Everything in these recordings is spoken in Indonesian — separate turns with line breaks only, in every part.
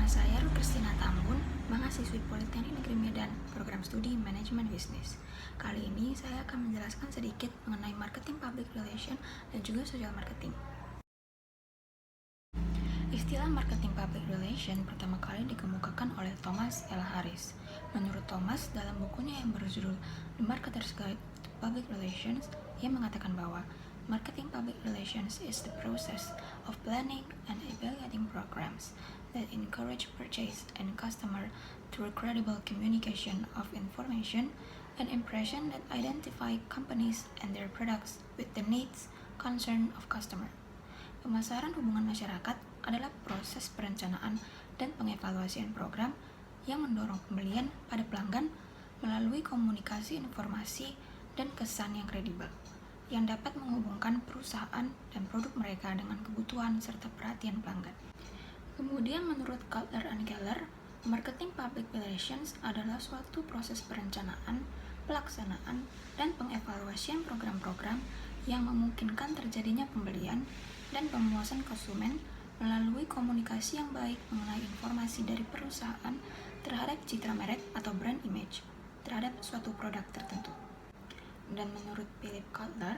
saya Ruth Kristina Tambun, mahasiswi Politeknik Negeri Medan, program studi Manajemen Bisnis. Kali ini saya akan menjelaskan sedikit mengenai marketing public relation dan juga social marketing. Istilah marketing public relation pertama kali dikemukakan oleh Thomas L. Harris. Menurut Thomas, dalam bukunya yang berjudul The Marketer's Guide to Public Relations, ia mengatakan bahwa marketing public relations is the process of planning and evaluating programs that encourage purchase and customer through credible communication of information and impression that identify companies and their products with the needs, concern of customer. Pemasaran hubungan masyarakat adalah proses perencanaan dan pengevaluasian program yang mendorong pembelian pada pelanggan melalui komunikasi informasi dan kesan yang kredibel, yang dapat menghubungkan perusahaan dan produk mereka dengan kebutuhan serta perhatian pelanggan. Kemudian menurut Cutler and Keller, marketing public relations adalah suatu proses perencanaan, pelaksanaan, dan pengevaluasian program-program yang memungkinkan terjadinya pembelian dan pemuasan konsumen melalui komunikasi yang baik mengenai informasi dari perusahaan terhadap citra merek atau brand image terhadap suatu produk tertentu. Dan menurut Philip Kotler,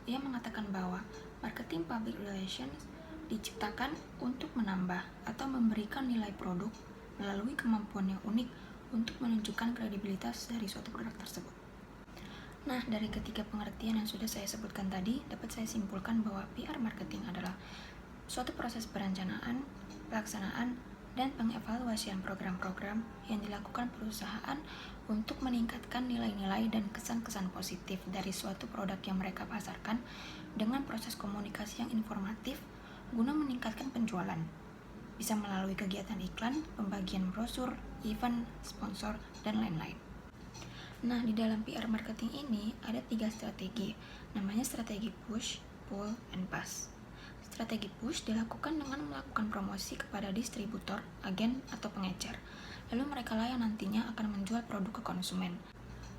ia mengatakan bahwa marketing public relations diciptakan untuk menambah atau memberikan nilai produk melalui kemampuan yang unik untuk menunjukkan kredibilitas dari suatu produk tersebut. Nah, dari ketiga pengertian yang sudah saya sebutkan tadi, dapat saya simpulkan bahwa PR marketing adalah suatu proses perencanaan, pelaksanaan, dan pengevaluasian program-program yang dilakukan perusahaan untuk meningkatkan nilai-nilai dan kesan-kesan positif dari suatu produk yang mereka pasarkan dengan proses komunikasi yang informatif guna meningkatkan penjualan. Bisa melalui kegiatan iklan, pembagian brosur, event, sponsor, dan lain-lain. Nah, di dalam PR marketing ini ada 3 strategi, namanya strategi push, pull, and pass. Strategi push dilakukan dengan melakukan promosi kepada distributor, agen, atau pengecer. Lalu mereka lah yang nantinya akan menjual produk ke konsumen.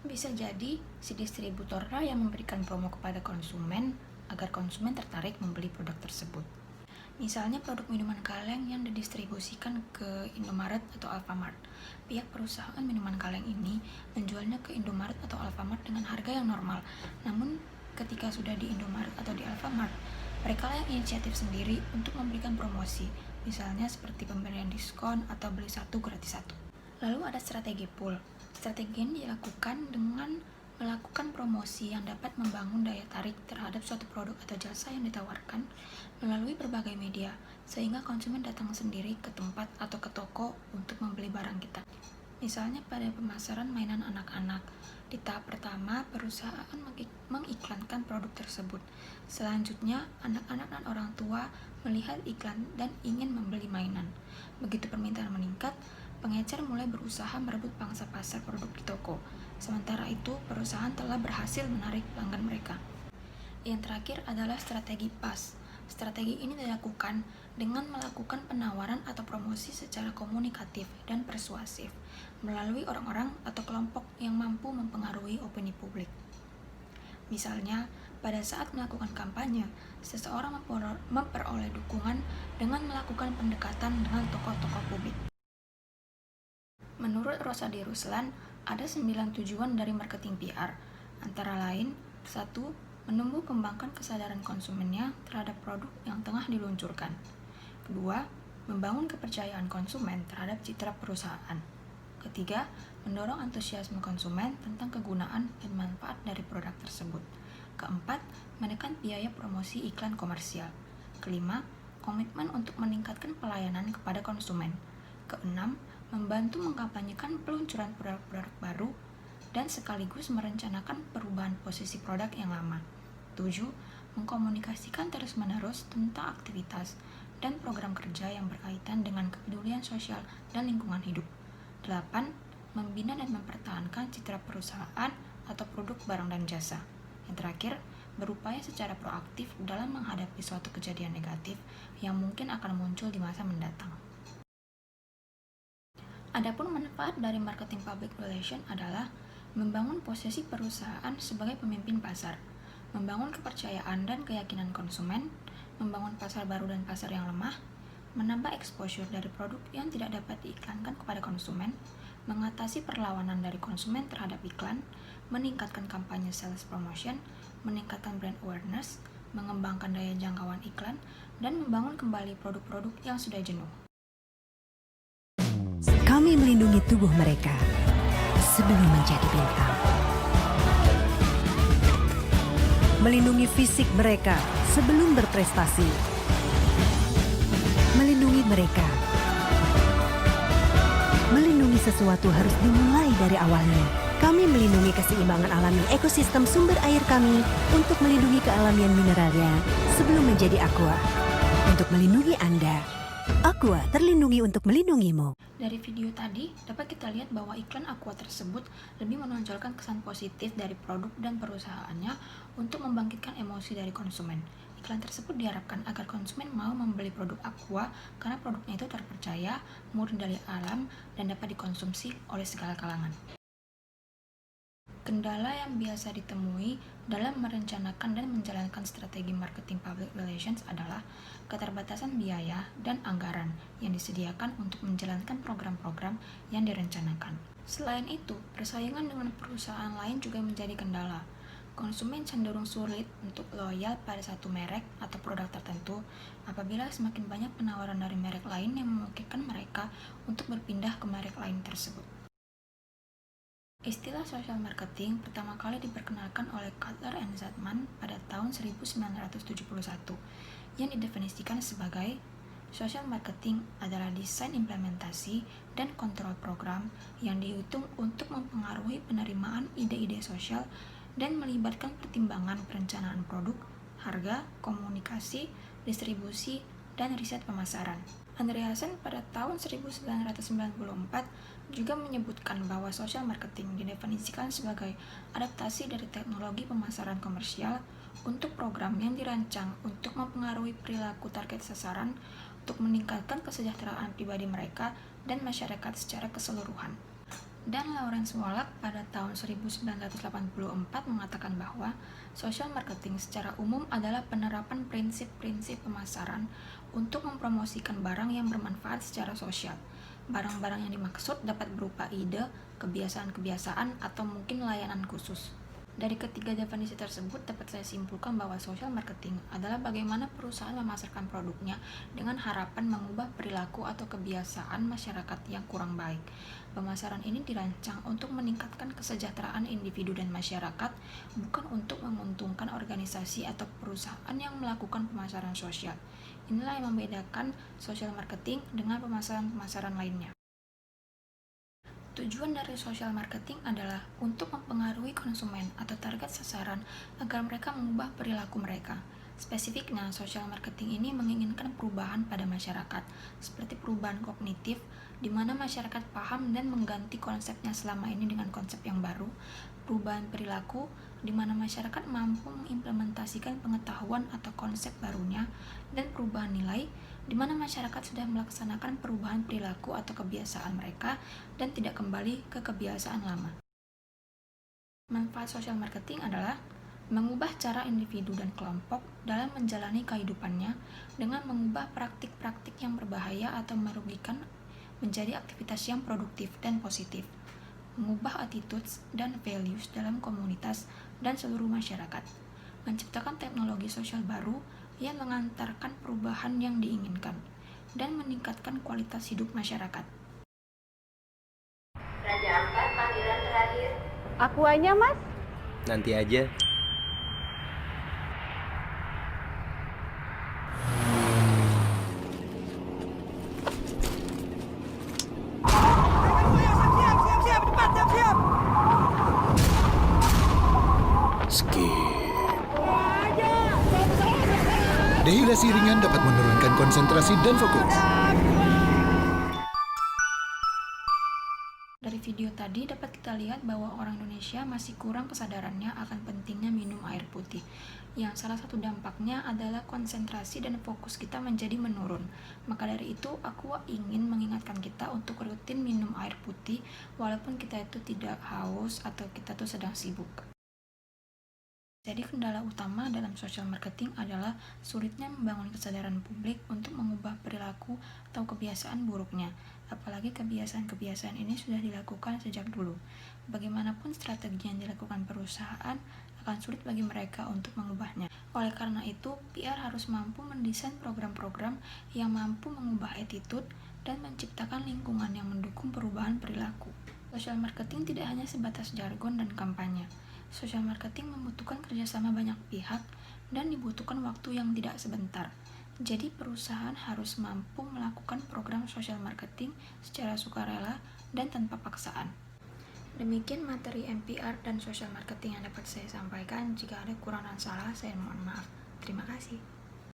Bisa jadi si distributor lah yang memberikan promo kepada konsumen agar konsumen tertarik membeli produk tersebut. Misalnya produk minuman kaleng yang didistribusikan ke Indomaret atau Alfamart. Pihak perusahaan minuman kaleng ini menjualnya ke Indomaret atau Alfamart dengan harga yang normal. Namun ketika sudah di Indomaret atau di Alfamart, mereka yang inisiatif sendiri untuk memberikan promosi, misalnya seperti pemberian diskon atau beli satu gratis satu. Lalu ada strategi pull. Strategi ini dilakukan dengan melakukan promosi yang dapat membangun daya tarik terhadap suatu produk atau jasa yang ditawarkan melalui berbagai media, sehingga konsumen datang sendiri ke tempat atau ke toko untuk membeli barang kita. Misalnya pada pemasaran mainan anak-anak, di tahap pertama perusahaan mengiklankan produk tersebut. Selanjutnya, anak-anak dan orang tua melihat iklan dan ingin membeli mainan. Begitu permintaan meningkat, pengecer mulai berusaha merebut pangsa pasar produk di toko. Sementara itu, perusahaan telah berhasil menarik pelanggan mereka. Yang terakhir adalah strategi pass. Strategi ini dilakukan dengan melakukan penawaran atau promosi secara komunikatif dan persuasif melalui orang-orang atau kelompok yang mampu mempengaruhi opini publik. Misalnya, pada saat melakukan kampanye, seseorang memperoleh dukungan dengan melakukan pendekatan dengan tokoh-tokoh publik. Menurut Rosadi Ruslan, ada 9 tujuan dari marketing PR, antara lain 1. Menumbuh kembangkan kesadaran konsumennya terhadap produk yang tengah diluncurkan. 2. Membangun kepercayaan konsumen terhadap citra perusahaan. 3. Mendorong antusiasme konsumen tentang kegunaan dan manfaat dari produk tersebut. 4. Menekan biaya promosi iklan komersial. 5. Komitmen untuk meningkatkan pelayanan kepada konsumen. 6. Membantu mengkampanyekan peluncuran produk-produk baru dan sekaligus merencanakan perubahan posisi produk yang lama. 7. Mengkomunikasikan terus-menerus tentang aktivitas dan program kerja yang berkaitan dengan kepedulian sosial dan lingkungan hidup. 8. Membina dan mempertahankan citra perusahaan atau produk barang dan jasa. Yang terakhir, berupaya secara proaktif dalam menghadapi suatu kejadian negatif yang mungkin akan muncul di masa mendatang. Adapun manfaat dari marketing public relation adalah membangun posisi perusahaan sebagai pemimpin pasar, membangun kepercayaan dan keyakinan konsumen, membangun pasar baru dan pasar yang lemah, menambah exposure dari produk yang tidak dapat diiklankan kepada konsumen, mengatasi perlawanan dari konsumen terhadap iklan, meningkatkan kampanye sales promotion, meningkatkan brand awareness, mengembangkan daya jangkauan iklan, dan membangun kembali produk-produk yang sudah jenuh.
Kami melindungi tubuh mereka sebelum menjadi bintang. Melindungi fisik mereka sebelum berprestasi. Melindungi mereka. Melindungi sesuatu harus dimulai dari awalnya. Kami melindungi keseimbangan alami ekosistem sumber air kami untuk melindungi kealamian mineralnya sebelum menjadi aqua. Untuk melindungi Anda, Aqua terlindungi untuk melindungimu.
Dari video tadi, dapat kita lihat bahwa iklan Aqua tersebut lebih menonjolkan kesan positif dari produk dan perusahaannya untuk membangkitkan emosi dari konsumen. Iklan tersebut diharapkan agar konsumen mau membeli produk Aqua karena produknya itu terpercaya, murni dari alam, dan dapat dikonsumsi oleh segala kalangan. Kendala yang biasa ditemui dalam merencanakan dan menjalankan strategi marketing public relations adalah keterbatasan biaya dan anggaran yang disediakan untuk menjalankan program-program yang direncanakan. Selain itu, persaingan dengan perusahaan lain juga menjadi kendala. Konsumen cenderung sulit untuk loyal pada satu merek atau produk tertentu apabila semakin banyak penawaran dari merek lain yang memungkinkan mereka untuk berpindah ke merek lain tersebut. Istilah social marketing pertama kali diperkenalkan oleh Kotler and Zatman pada tahun 1971 yang didefinisikan sebagai social marketing adalah desain implementasi dan kontrol program yang dihitung untuk mempengaruhi penerimaan ide-ide sosial dan melibatkan pertimbangan perencanaan produk, harga, komunikasi, distribusi, dan riset pemasaran. Andreasen pada tahun 1994 juga menyebutkan bahwa social marketing didefinisikan sebagai adaptasi dari teknologi pemasaran komersial untuk program yang dirancang untuk mempengaruhi perilaku target sasaran untuk meningkatkan kesejahteraan pribadi mereka dan masyarakat secara keseluruhan. Dan Lawrence Wallach pada tahun 1984 mengatakan bahwa social marketing secara umum adalah penerapan prinsip-prinsip pemasaran untuk mempromosikan barang yang bermanfaat secara sosial. Barang-barang yang dimaksud dapat berupa ide, kebiasaan-kebiasaan, atau mungkin layanan khusus. Dari ketiga definisi tersebut dapat saya simpulkan bahwa social marketing adalah bagaimana perusahaan memasarkan produknya dengan harapan mengubah perilaku atau kebiasaan masyarakat yang kurang baik. Pemasaran ini dirancang untuk meningkatkan kesejahteraan individu dan masyarakat, bukan untuk menguntungkan organisasi atau perusahaan yang melakukan pemasaran sosial. Inilah yang membedakan social marketing dengan pemasaran-pemasaran lainnya. Tujuan dari social marketing adalah untuk mempengaruhi konsumen atau target sasaran agar mereka mengubah perilaku mereka. Spesifiknya, social marketing ini menginginkan perubahan pada masyarakat, seperti perubahan kognitif, di mana masyarakat paham dan mengganti konsepnya selama ini dengan konsep yang baru, perubahan perilaku, di mana masyarakat mampu mengimplementasikan pengetahuan atau konsep barunya, dan perubahan nilai, di mana masyarakat sudah melaksanakan perubahan perilaku atau kebiasaan mereka dan tidak kembali ke kebiasaan lama. Manfaat social marketing adalah mengubah cara individu dan kelompok dalam menjalani kehidupannya dengan mengubah praktik-praktik yang berbahaya atau merugikan menjadi aktivitas yang produktif dan positif, mengubah attitudes dan values dalam komunitas dan seluruh masyarakat, menciptakan teknologi sosial baru yang mengantarkan perubahan yang diinginkan, dan meningkatkan kualitas hidup masyarakat.
Raja Ampat, panggilan terakhir.
Aquanya, Mas?
Nanti aja.
Dehidrasi ringan dapat menurunkan konsentrasi dan fokus.
Dari video tadi dapat kita lihat bahwa orang Indonesia masih kurang kesadarannya akan pentingnya minum air putih. Yang salah satu dampaknya adalah konsentrasi dan fokus kita menjadi menurun. Maka dari itu, aku ingin mengingatkan kita untuk rutin minum air putih walaupun kita itu tidak haus atau kita tuh sedang sibuk. Jadi kendala utama dalam social marketing adalah sulitnya membangun kesadaran publik untuk mengubah perilaku atau kebiasaan buruknya. Apalagi kebiasaan-kebiasaan ini sudah dilakukan sejak dulu. Bagaimanapun strategi yang dilakukan perusahaan akan sulit bagi mereka untuk mengubahnya. Oleh karena itu, PR harus mampu mendesain program-program yang mampu mengubah attitude dan menciptakan lingkungan yang mendukung perubahan perilaku. Social marketing tidak hanya sebatas jargon dan kampanye. Social marketing membutuhkan kerjasama banyak pihak dan dibutuhkan waktu yang tidak sebentar. Jadi perusahaan harus mampu melakukan program social marketing secara sukarela dan tanpa paksaan. Demikian materi MPR dan social marketing yang dapat saya sampaikan. Jika ada kurang dan salah, saya mohon maaf. Terima kasih.